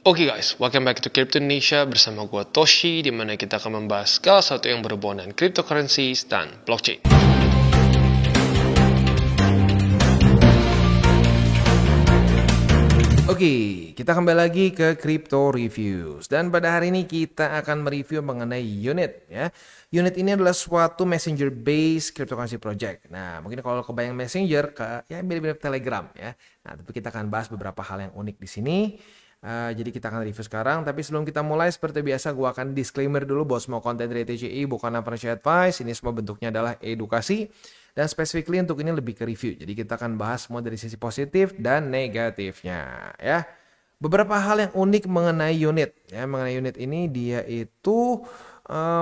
Oke guys, welcome back to Crypto Indonesia bersama gue Toshi, di mana kita akan membahas segala sesuatu yang berhubungan dengan cryptocurrencies dan blockchain. Oke, kita kembali lagi ke Crypto Reviews dan pada hari ini kita akan mereview mengenai Unit ya. Unit ini adalah suatu messenger based cryptocurrency project. Nah, mungkin kalau kebayang messenger ya mirip-mirip Telegram ya. Nah, tapi kita akan bahas beberapa hal yang unik di sini. Jadi kita akan review sekarang, tapi sebelum kita mulai seperti biasa gue akan disclaimer dulu bahwa semua konten dari TCI bukan financial advice, ini semua bentuknya adalah edukasi dan specifically untuk ini lebih ke review. Jadi kita akan bahas semua dari sisi positif dan negatifnya ya. Beberapa hal yang unik mengenai unit ya, mengenai unit ini dia itu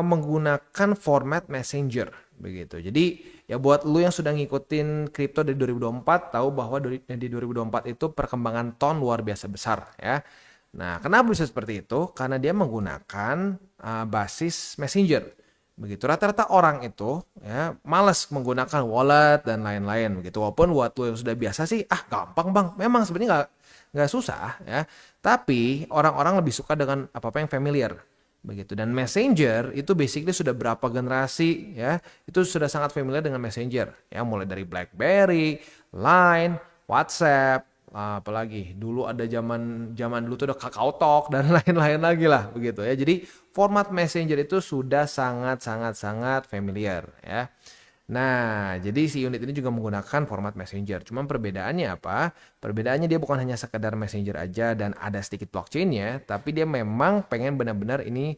menggunakan format messenger begitu. Jadi ya buat lu yang sudah ngikutin kripto dari 2024 tahu bahwa di 2024 itu perkembangan ton luar biasa besar ya. Nah, kenapa bisa seperti itu? Karena dia menggunakan basis messenger. Begitu rata-rata orang itu ya malas menggunakan wallet dan lain-lain begitu. Walaupun buat lu yang sudah biasa sih gampang bang. Memang sebenarnya nggak susah ya. Tapi orang-orang lebih suka dengan apa-apa yang familiar. Begitu, dan messenger itu basically sudah berapa generasi ya itu sudah sangat familiar dengan messenger ya, mulai dari BlackBerry, Line, WhatsApp, apalagi dulu ada zaman dulu tuh ada KakaoTalk dan lain-lain lagi lah begitu ya. Jadi format messenger itu sudah sangat familiar ya. Nah, jadi si unit ini juga menggunakan format messenger. Cuman perbedaannya apa? Perbedaannya dia bukan hanya sekedar messenger aja dan ada sedikit blockchainnya, tapi dia memang pengen benar-benar ini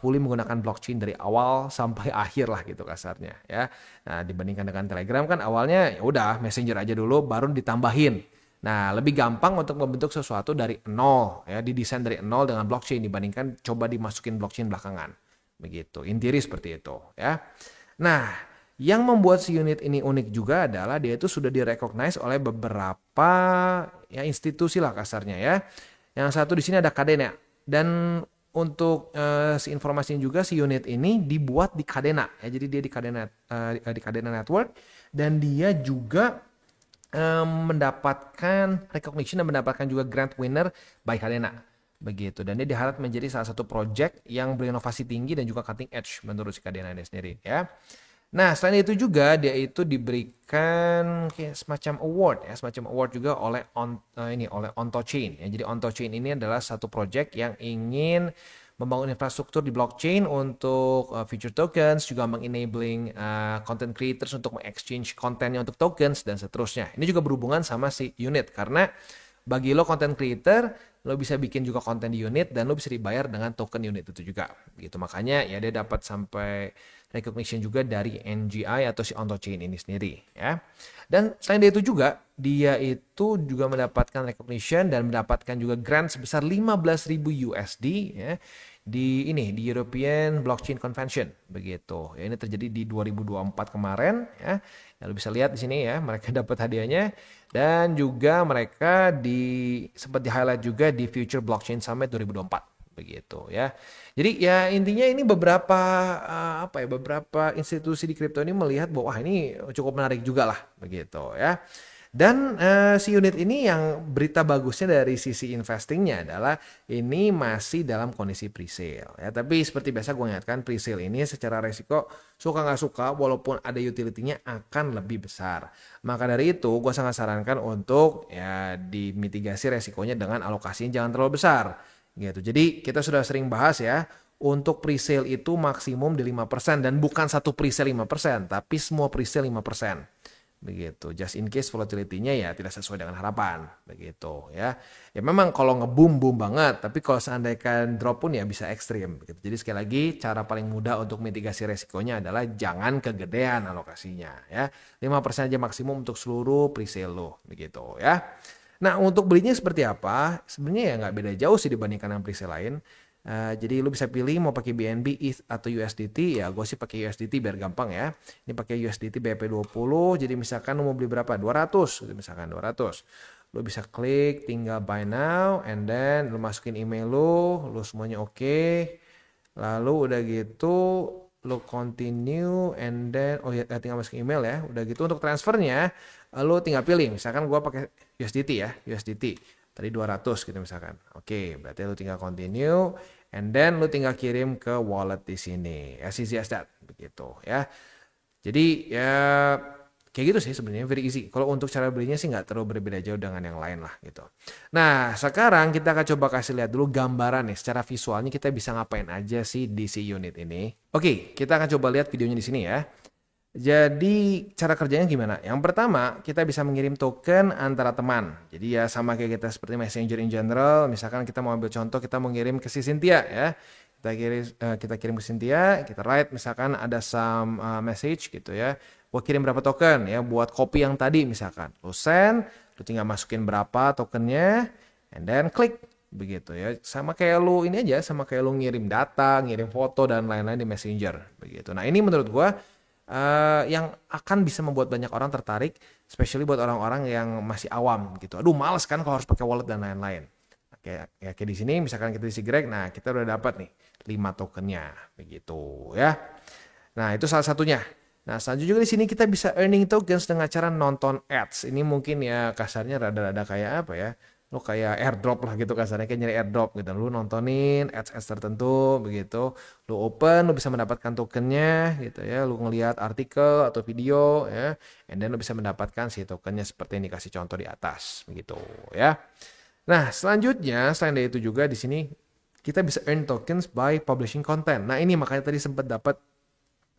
fully menggunakan blockchain dari awal sampai akhir lah gitu kasarnya ya. Nah, dibandingkan dengan Telegram kan awalnya ya udah messenger aja dulu baru ditambahin. Nah, lebih gampang untuk membentuk sesuatu dari nol ya, didesain dari nol dengan blockchain dibandingkan coba dimasukin blockchain belakangan. Begitu. Intinya seperti itu ya. Nah, yang membuat si unit ini unik juga adalah dia itu sudah direcognize oleh beberapa ya institusi lah kasarnya ya. Yang satu di sini ada Kadena, dan untuk si informasinya juga si unit ini dibuat di Kadena ya. Jadi dia di Kadena Network, dan dia juga mendapatkan recognition dan mendapatkan juga grant winner by Kadena begitu, dan dia diharap menjadi salah satu project yang berinovasi tinggi dan juga cutting edge menurut si Kadena ini sendiri ya. Nah, selain itu juga dia itu diberikan kayak semacam award juga oleh Ontochain ya. Jadi Ontochain ini adalah satu project yang ingin membangun infrastruktur di blockchain untuk future tokens, juga mengenabling content creators untuk mengexchange kontennya untuk tokens dan seterusnya. Ini juga berhubungan sama si unit karena bagi lo content creator, lo bisa bikin juga konten di unit dan lo bisa dibayar dengan token unit itu juga. Gitu, makanya ya dia dapat sampai recognition juga dari NGI atau si Ontochain ini sendiri ya. Dan selain itu juga dia itu juga mendapatkan recognition dan mendapatkan juga grant sebesar 15.000 USD ya di European Blockchain Convention begitu. Ya, ini terjadi di 2024 kemarin ya. Ya, lo bisa lihat di sini ya, mereka dapat hadiahnya, dan juga mereka sempat di-highlight juga di Future Blockchain Summit 2024 begitu ya. Jadi ya intinya ini beberapa beberapa institusi di kripto ini melihat bahwa wah ini cukup menarik juga lah begitu ya. Dan si unit ini yang berita bagusnya dari sisi investingnya adalah ini masih dalam kondisi pre-sale ya. Tapi seperti biasa gue ingatkan, pre-sale ini secara resiko suka nggak suka walaupun ada utility-nya akan lebih besar. Maka dari itu gue sangat sarankan untuk ya dimitigasi resikonya dengan alokasinya jangan terlalu besar gitu. Jadi kita sudah sering bahas ya, untuk pre-sale itu maksimum di 5%, dan bukan satu pre-sale 5%, tapi semua pre-sale 5%. Begitu. Just in case volatility-nya ya tidak sesuai dengan harapan. Begitu ya. Ya memang kalau nge-boom banget, tapi kalau seandainya drop pun ya bisa ekstrim. Begitu. Jadi sekali lagi cara paling mudah untuk mitigasi resikonya adalah jangan kegedean alokasinya ya. 5% aja maksimum untuk seluruh pre-sale lo. Begitu ya. Nah, untuk belinya seperti apa? Sebenarnya ya nggak beda jauh sih dibandingkan dengan pre-sale lain. Jadi lu bisa pilih mau pakai BNB, ETH atau USDT. Ya gue sih pakai USDT biar gampang ya. Ini pakai USDT BP20. Jadi misalkan lu mau beli berapa? 200 gitu, misalkan 200. Lu bisa klik tinggal buy now, and then lu masukin email lu semuanya oke. Lalu udah gitu lu continue, and then tinggal masukin email ya. Udah gitu untuk transfernya lu tinggal pilih. Misalkan gue pakai USDT ya, USDT. tadi 200 gitu misalkan. Oke, berarti lu tinggal continue and then lu tinggal kirim ke wallet di sini. As easy as that, begitu ya. Jadi ya kayak gitu sih sebenarnya, very easy. Kalau untuk cara belinya sih nggak terlalu berbeda jauh dengan yang lain lah gitu. Nah sekarang kita akan coba kasih lihat dulu gambaran nih, secara visualnya kita bisa ngapain aja sih di si unit ini. Oke, kita akan coba lihat videonya di sini ya. Jadi cara kerjanya gimana? Yang pertama kita bisa mengirim token antara teman. Jadi ya sama kayak kita seperti Messenger in general. Misalkan kita mau ambil contoh, kita mau ngirim ke si Cynthia ya. Kita kirim ke Cynthia, kita write misalkan ada some message gitu ya. Gua kirim berapa token ya buat copy yang tadi misalkan. Lu send, lu tinggal masukin berapa tokennya, and then klik begitu ya. Sama kayak lu ini aja, sama kayak lu ngirim data, ngirim foto dan lain-lain di Messenger begitu. Nah ini menurut gua yang akan bisa membuat banyak orang tertarik, especially buat orang-orang yang masih awam gitu. Aduh, males kan kalau harus pakai wallet dan lain-lain. Kayak di sini misalkan kita isi Greg, nah kita udah dapat nih 5 tokennya begitu ya. Nah, itu salah satunya. Nah, selanjutnya juga di sini kita bisa earning tokens dengan cara nonton ads. Ini mungkin ya kasarnya rada-rada kayak apa ya? Lu kayak airdrop lah gitu kasarnya, kayak nyari airdrop gitu. Lu nontonin ads tertentu begitu. Lu open, lu bisa mendapatkan tokennya gitu ya. Lu ngelihat artikel atau video ya. And then lu bisa mendapatkan si tokennya seperti yang dikasih contoh di atas begitu ya. Nah, selanjutnya selain dari itu juga di sini kita bisa earn tokens by publishing content. Nah, ini makanya tadi sempat dapat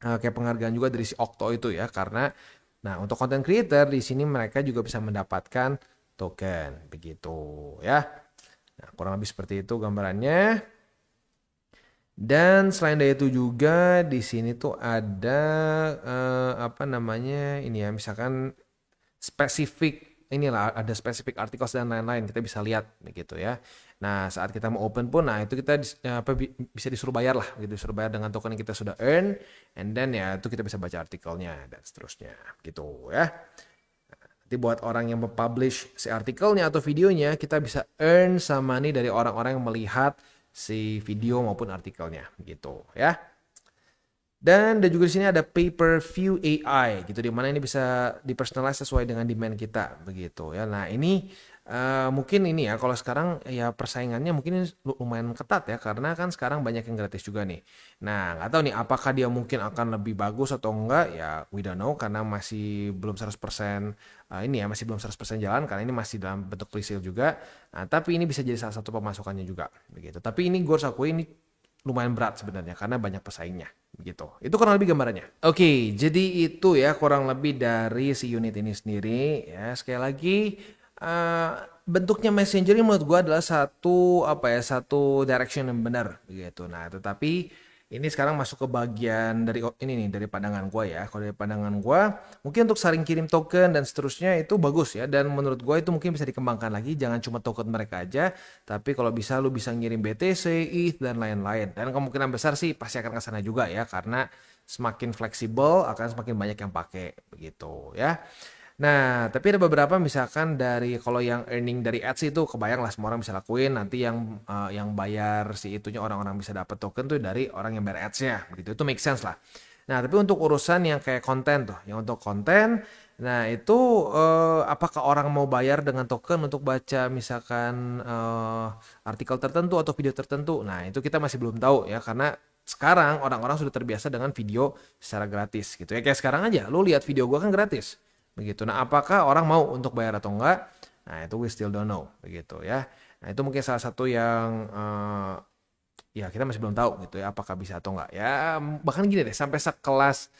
kayak penghargaan juga dari si Okto itu ya, karena nah untuk content creator di sini mereka juga bisa mendapatkan token begitu ya. Nah, kurang lebih seperti itu gambarannya. Dan selain dari itu juga di sini tuh ada apa namanya ini ya, misalkan spesifik inilah ada spesifik artikel dan lain-lain kita bisa lihat begitu ya. Nah saat kita mau open pun, nah itu kita bisa disuruh bayar lah gitu, disuruh bayar dengan token yang kita sudah earn, and then ya itu kita bisa baca artikelnya dan seterusnya gitu ya. Nanti buat orang yang mempublish si artikelnya atau videonya, kita bisa earn sama nih dari orang-orang yang melihat si video maupun artikelnya gitu ya. Dan juga di sini ada pay-per-view AI gitu, di mana ini bisa dipersonalize sesuai dengan demand kita begitu ya. Nah ini mungkin ini ya, kalau sekarang ya persaingannya mungkin lumayan ketat ya, karena kan sekarang banyak yang gratis juga nih. Nah nggak tahu nih apakah dia mungkin akan lebih bagus atau enggak ya, we don't know, karena masih belum 100% ini ya, masih belum 100% jalan karena ini masih dalam bentuk pre-sale juga. Nah tapi ini bisa jadi salah satu pemasukannya juga begitu. Tapi ini gue harus akui ini lumayan berat sebenarnya karena banyak pesaingnya begitu. Itu kurang lebih gambarannya. Oke, jadi itu ya kurang lebih dari si unit ini sendiri ya. Sekali lagi bentuknya Messenger ini menurut gue adalah satu direction yang benar begitu. Nah, tetapi ini sekarang masuk ke bagian dari ini nih, dari pandangan gue ya. Kalau dari pandangan gue, mungkin untuk saling kirim token dan seterusnya itu bagus ya. Dan menurut gue itu mungkin bisa dikembangkan lagi. Jangan cuma token mereka aja, tapi kalau bisa lu bisa ngirim BTC, ETH dan lain-lain. Dan kemungkinan besar sih pasti akan ke sana juga ya, karena semakin fleksibel akan semakin banyak yang pakai begitu ya. Nah, tapi ada beberapa misalkan dari kalau yang earning dari ads itu kebayang lah semua orang bisa lakuin. Nanti yang bayar si itunya orang-orang bisa dapat token tuh dari orang yang bayar ads-nya. Begitu, itu make sense lah. Nah, tapi untuk urusan yang kayak konten tuh, yang untuk konten, nah itu apakah orang mau bayar dengan token untuk baca misalkan artikel tertentu atau video tertentu? Nah, itu kita masih belum tahu ya, karena sekarang orang-orang sudah terbiasa dengan video secara gratis gitu ya. Kayak sekarang aja, lu lihat video gua kan gratis. Begitu. Nah, apakah orang mau untuk bayar atau enggak? Nah, itu we still don't know, begitu ya. Nah, itu mungkin salah satu yang ya kita masih belum tahu gitu ya, apakah bisa atau enggak. Ya, bahkan gini deh, sampai sekelas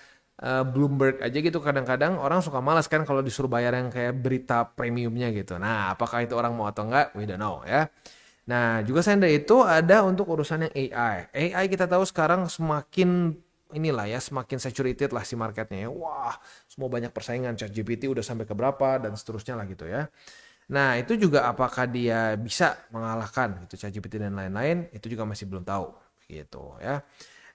Bloomberg aja gitu kadang-kadang orang suka malas kan kalau disuruh bayar yang kayak berita premiumnya gitu. Nah, apakah itu orang mau atau enggak? We don't know ya. Nah, juga selain dari itu ada untuk urusan yang AI. AI kita tahu sekarang semakin inilah ya, semakin saturated lah si marketnya ya. Wah, semua banyak persaingan, ChatGPT udah sampai ke berapa dan seterusnya lah gitu ya. Nah, itu juga apakah dia bisa mengalahkan gitu ChatGPT dan lain-lain, itu juga masih belum tahu gitu ya.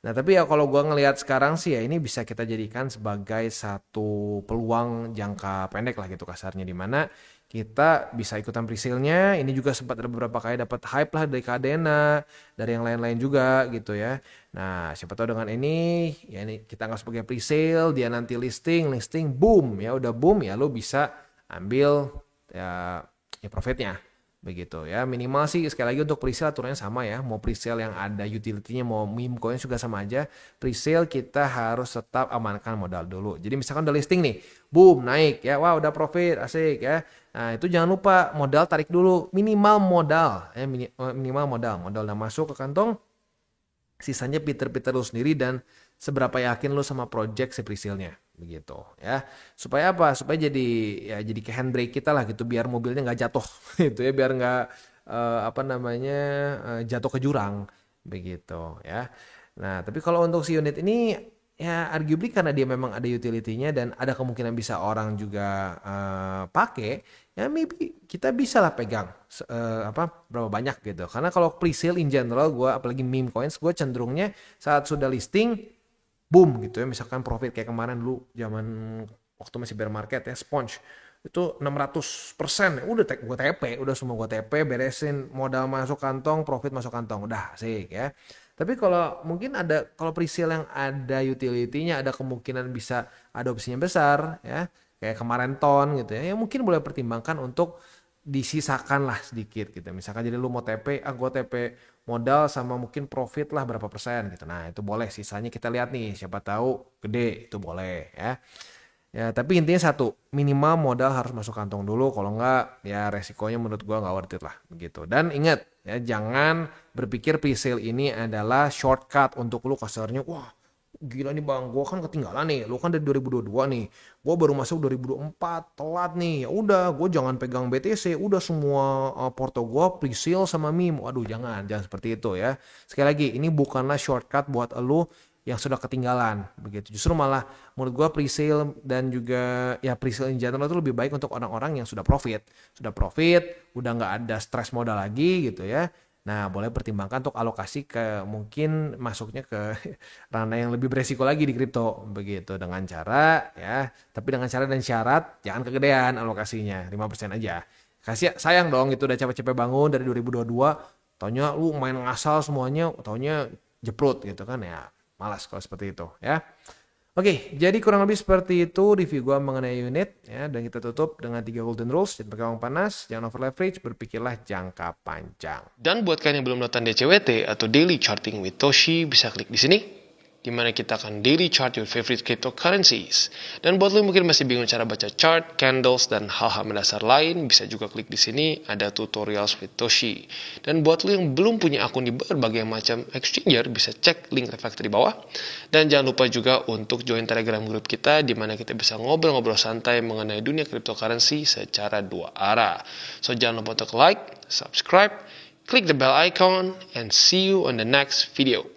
Nah, tapi ya kalau gua ngelihat sekarang sih ya ini bisa kita jadikan sebagai satu peluang jangka pendek lah gitu kasarnya, di mana kita bisa ikutan presale-nya. Ini juga sempat ada beberapa kali dapat hype lah dari Kadena, dari yang lain-lain juga gitu ya. Nah, siapa tahu dengan ini ya ini kita anggap sebagai presale, dia nanti listing boom ya, udah boom ya lo bisa ambil ya profitnya Begitu ya. Minimal sih sekali lagi untuk presale aturannya sama ya. Mau presale yang ada utility-nya, mau meme coin juga sama aja. Presale kita harus tetap amankan modal dulu. Jadi misalkan udah listing nih, boom naik ya, wah udah profit asik ya. Nah itu jangan lupa modal tarik dulu, minimal modal ya, minimal modal udah masuk ke kantong. Sisanya Peter lu sendiri dan seberapa yakin lu sama project si presale-nya begitu ya. Supaya apa? Supaya jadi ke handbrake kita lah gitu biar mobilnya nggak jatuh gitu ya, biar nggak jatuh ke jurang begitu ya. Nah, tapi kalau untuk si unit ini ya arguably karena dia memang ada utility-nya dan ada kemungkinan bisa orang juga pakai, ya maybe kita bisa lah pegang berapa banyak gitu. Karena kalau pre-sale in general gue apalagi meme coins gue cenderungnya saat sudah listing boom gitu ya, misalkan profit kayak kemarin dulu zaman waktu masih bear market ya, Sponge itu 600% udah gue TP, udah semua gue TP, beresin modal masuk kantong, profit masuk kantong, udah asik ya. Tapi kalau mungkin kalau presale yang ada utility-nya, ada kemungkinan bisa adopsinya besar ya, kayak kemarin ton gitu ya, mungkin boleh pertimbangkan untuk disisakan lah sedikit gitu. Misalkan jadi lu mau TP, gue TP modal sama mungkin profit lah berapa persen gitu. Nah itu boleh, sisanya kita lihat nih, siapa tahu gede, itu boleh ya. Ya tapi intinya satu, minimal modal harus masuk kantong dulu, kalau enggak ya resikonya menurut gua nggak worth it lah begitu. Dan ingat ya, jangan berpikir presale ini adalah shortcut untuk lu kasarnya, wah gila nih bang, gua kan ketinggalan nih, lu kan dari 2022 nih, gua baru masuk 2024, telat nih, ya udah gua jangan pegang BTC, udah semua porto gua presale sama meme. Waduh jangan seperti itu ya. Sekali lagi ini bukanlah shortcut buat lu yang sudah ketinggalan begitu. Justru malah menurut gua presale dan juga ya presale in general itu lebih baik untuk orang-orang yang sudah profit, udah nggak ada stres modal lagi gitu ya. Nah boleh pertimbangkan untuk alokasi ke mungkin masuknya ke ranah yang lebih beresiko lagi di kripto begitu, dengan cara ya, tapi dengan cara dan syarat jangan kegedean alokasinya, 5% aja. Kasih sayang dong, itu udah capek-capek bangun dari 2022, taunya lu main ngasal semuanya, taunya jeprut gitu kan ya. Malas kalau seperti itu ya. Oke, jadi kurang lebih seperti itu review gua mengenai unit ya, dan kita tutup dengan 3 golden rules. Jangan pakai uang panas, jangan over leverage, berpikirlah jangka panjang. Dan buat kalian yang belum nonton DCWT atau Daily Charting with Toshi, bisa klik di sini, di mana kita akan daily chart your favorite cryptocurrencies. Dan buat lo mungkin masih bingung cara baca chart, candles, dan hal-hal mendasar lain, bisa juga klik di sini, ada tutorials with Toshi. Dan buat lo yang belum punya akun di berbagai macam exchanger, bisa cek link reflektor di bawah. Dan jangan lupa juga untuk join Telegram group kita, di mana kita bisa ngobrol-ngobrol santai mengenai dunia cryptocurrency secara dua arah. So jangan lupa untuk like, subscribe, click the bell icon, and see you on the next video.